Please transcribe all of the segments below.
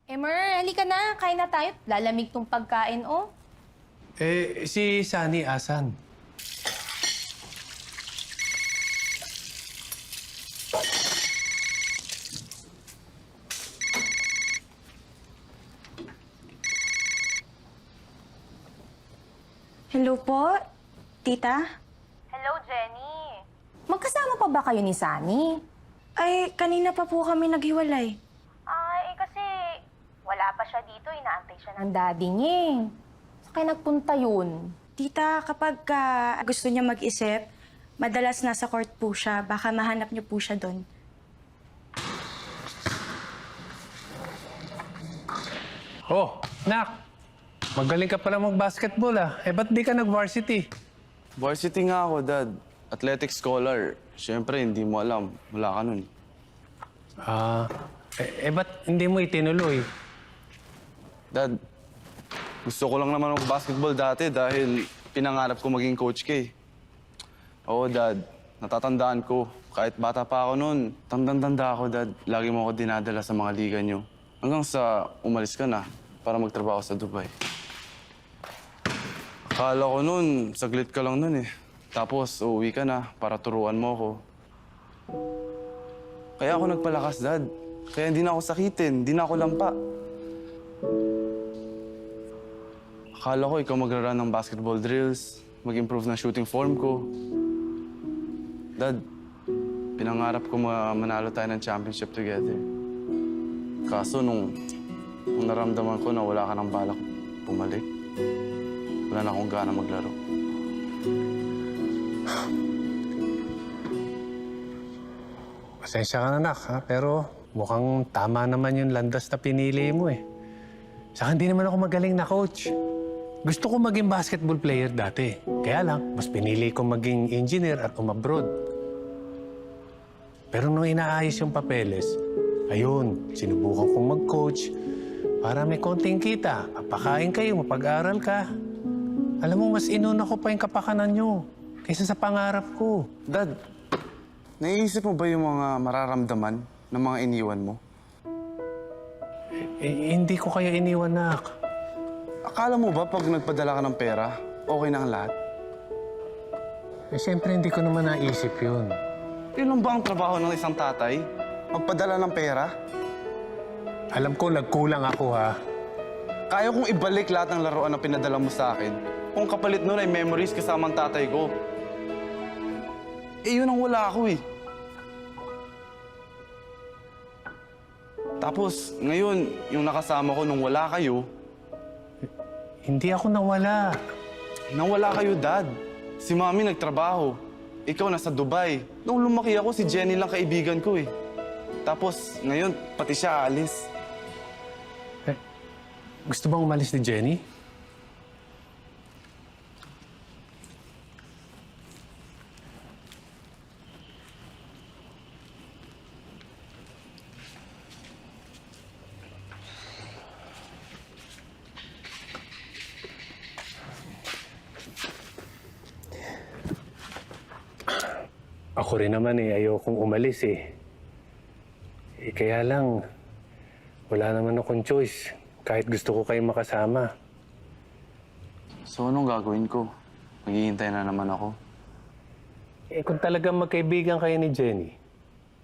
Emer, halika na. Kain na tayo. Lalamig tong pagkain, oh. Si Sunny asan? Hello po, tita? Hello, Jenny. Magkasama pa ba kayo ni Sunny? Ay, kanina pa po kami naghiwalay. Kasi wala pa siya dito. Inaantay siya ng daddy niya. Saan kayo nagpunta yun? Tita, kapag gusto niya mag-isip, madalas nasa court po siya. Baka mahanap niyo po siya doon. Oh, Nak! Magaling ka pala mag-basketball ah. Ba't di ka nag-varsity? Varsity nga ako, Dad. Athletic scholar. Siyempre, hindi mo alam. Wala ka nun. Ba't hindi mo itinuloy? Dad, gusto ko lang naman mag-basketball dati dahil pinangarap ko maging coach ka eh. Oo, Dad. Natatandaan ko. Kahit bata pa ako noon, tandang-tanda ako, Dad. Lagi mo ako dinadala sa mga liga niyo. Hanggang sa umalis ka na para magtrabaho sa Dubai. Akala ko noon, saglit ka lang noon eh. Tapos, uuwi ka na para turuan mo ako. Kaya ako nagpalakas, Dad. Kaya hindi na ako sakitin, hindi na ako lampa. Akala ko ikaw magra-run ng basketball drills, mag-improve ng shooting form ko. Dad, pinangarap ko manalo tayo ng championship together. Kaso nung naramdaman ko na wala ka ng balak bumalik, wala na akong gana maglaro. Pasensya ka na, Nak, ha? Pero mukhang tama naman yung landas na pinili mo eh. Saka hindi naman ako magaling na coach. Gusto ko maging basketball player dati. Kaya lang, mas pinili ko maging engineer at umabroad. Pero nung inaayos yung papeles, ayun, sinubukan kong mag-coach para may konting kita. Papakain kayo, mapag-aral ka. Alam mo, mas inuna ko pa yung kapakanan nyo kaysa sa pangarap ko. Dad, naiisip mo ba yung mga mararamdaman ng mga iniwan mo? Hindi ko kayo iniwan, Nak. Akala mo ba pag nagpadala ka ng pera, okay na ang lahat? Siyempre, hindi ko naman naisip yun. Yun lang ba ang trabaho ng isang tatay? Magpadala ng pera? Alam ko, nagkulang ako, ha? Kaya kong ibalik lahat ng laruan na pinadala mo sa akin kung kapalit nun ay memories kasama ang tatay ko. Yun ang wala ako eh. Tapos, ngayon, yung nakasama ko nung wala kayo, Hindi ako nawala. nawala kayo, Dad. Si Mami nagtrabaho. Ikaw nasa Dubai. Nung lumaki ako, si Jenny lang kaibigan ko eh. Tapos, ngayon, pati siya aalis. Gusto bang umalis ni Jenny? Ako rin naman ayokong umalis eh. Kaya lang, wala naman akong choice. Kahit gusto ko kayong makasama. So, anong gagawin ko? Maghihintay na naman ako. Kung talagang magkaibigan kayo ni Jenny,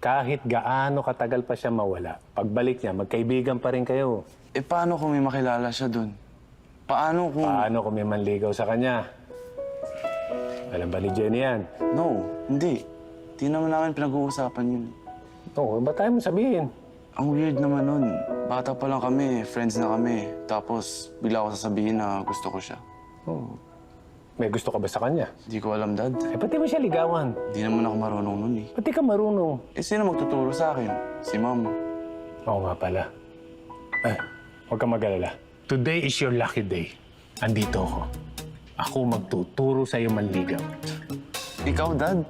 kahit gaano katagal pa siya mawala, pagbalik niya, magkaibigan pa rin kayo. Paano kung may makilala siya dun? Paano kung... Paano kung may manligaw sa kanya? Alam ba ni Jenny yan? No, hindi. Di naman namin pinag-uusapan yun. Oo, ba't tayo mo sabihin? Ang weird naman nun. Bata pa lang kami, friends na kami. Tapos, bigla ako sasabihin na gusto ko siya. Oh. May gusto ka ba sa kanya? Di ko alam, Dad. Ba't di mo siya ligawan? Di naman ako marunong nun eh. Ba't di ka marunong? Sino magtuturo sa akin? Si Mama. Oo nga pala. Huwag kang mag-alala. Today is your lucky day. Andito ako. Ako magtuturo sa'yo manligaw. Ikaw, Dad?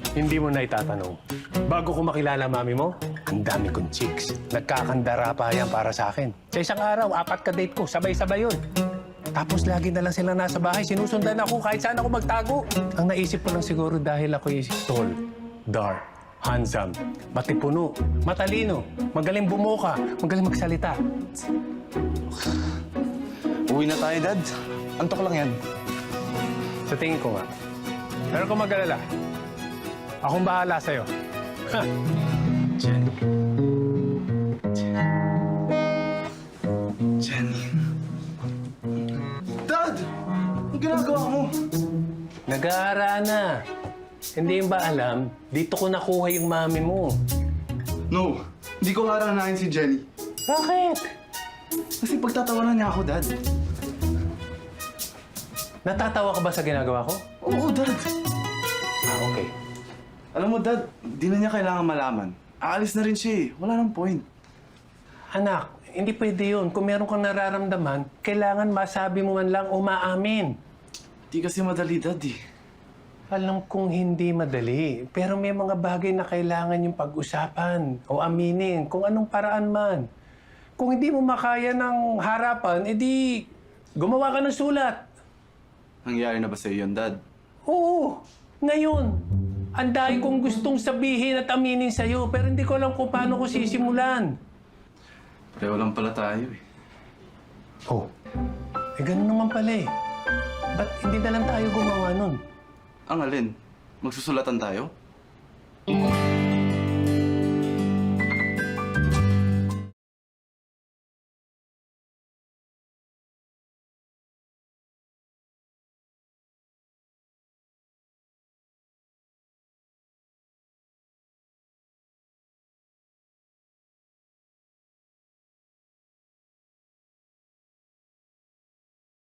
Hindi mo na itatanong. Bago ko makilala mami mo, ang dami kong chicks. Nagkakandara pa yan para sa akin. Sa isang araw, 4 ka-date ko, sabay-sabay yun. Tapos lagi na lang sila nasa bahay, sinusundan ako kahit saan ako magtago. Ang naisip ko lang siguro dahil ako tall, dark, Handsome, matipuno, matalino, magaling bumuka, magaling magsalita. Uwi na tayo, Dad. Antok lang yan. Sa tingin ko nga. Pero kung mag-alala, akong bahala sa'yo. Ha? Jenny. Jenny. Dad! Anong ginagawa mo? Nag-aara na. Hindi ba alam, dito ko nakuha yung mami mo. No, hindi ko haranahin si Jenny. Bakit? Kasi pagtatawanan niya ako, Dad. Natatawa ka ba sa ginagawa ko? Oo, Dad. Okay. Alam mo, Dad, di na niya kailangan malaman. Aalis na rin siya eh. Wala nang point. Anak, hindi pwede yun. Kung meron kang nararamdaman, kailangan masabi mo man lang o maamin. Di kasi madali, Dad eh. Alam kong hindi madali, pero may mga bagay na kailangan yung pag-usapan o aminin kung anong paraan man. Kung hindi mo makaya ng harapan, edi gumawa ka ng sulat. Nangyari na ba sa'yo yun, Dad? Oo, ngayon. Ang dami kong gustong sabihin at aminin sa'yo, pero hindi ko alam kung paano ko sisimulan. Pareho lang pala tayo eh. Oh, ganun naman pala eh. Ba't hindi na lang tayo gumawa nun? Ang alin? Magsusulatan tayo?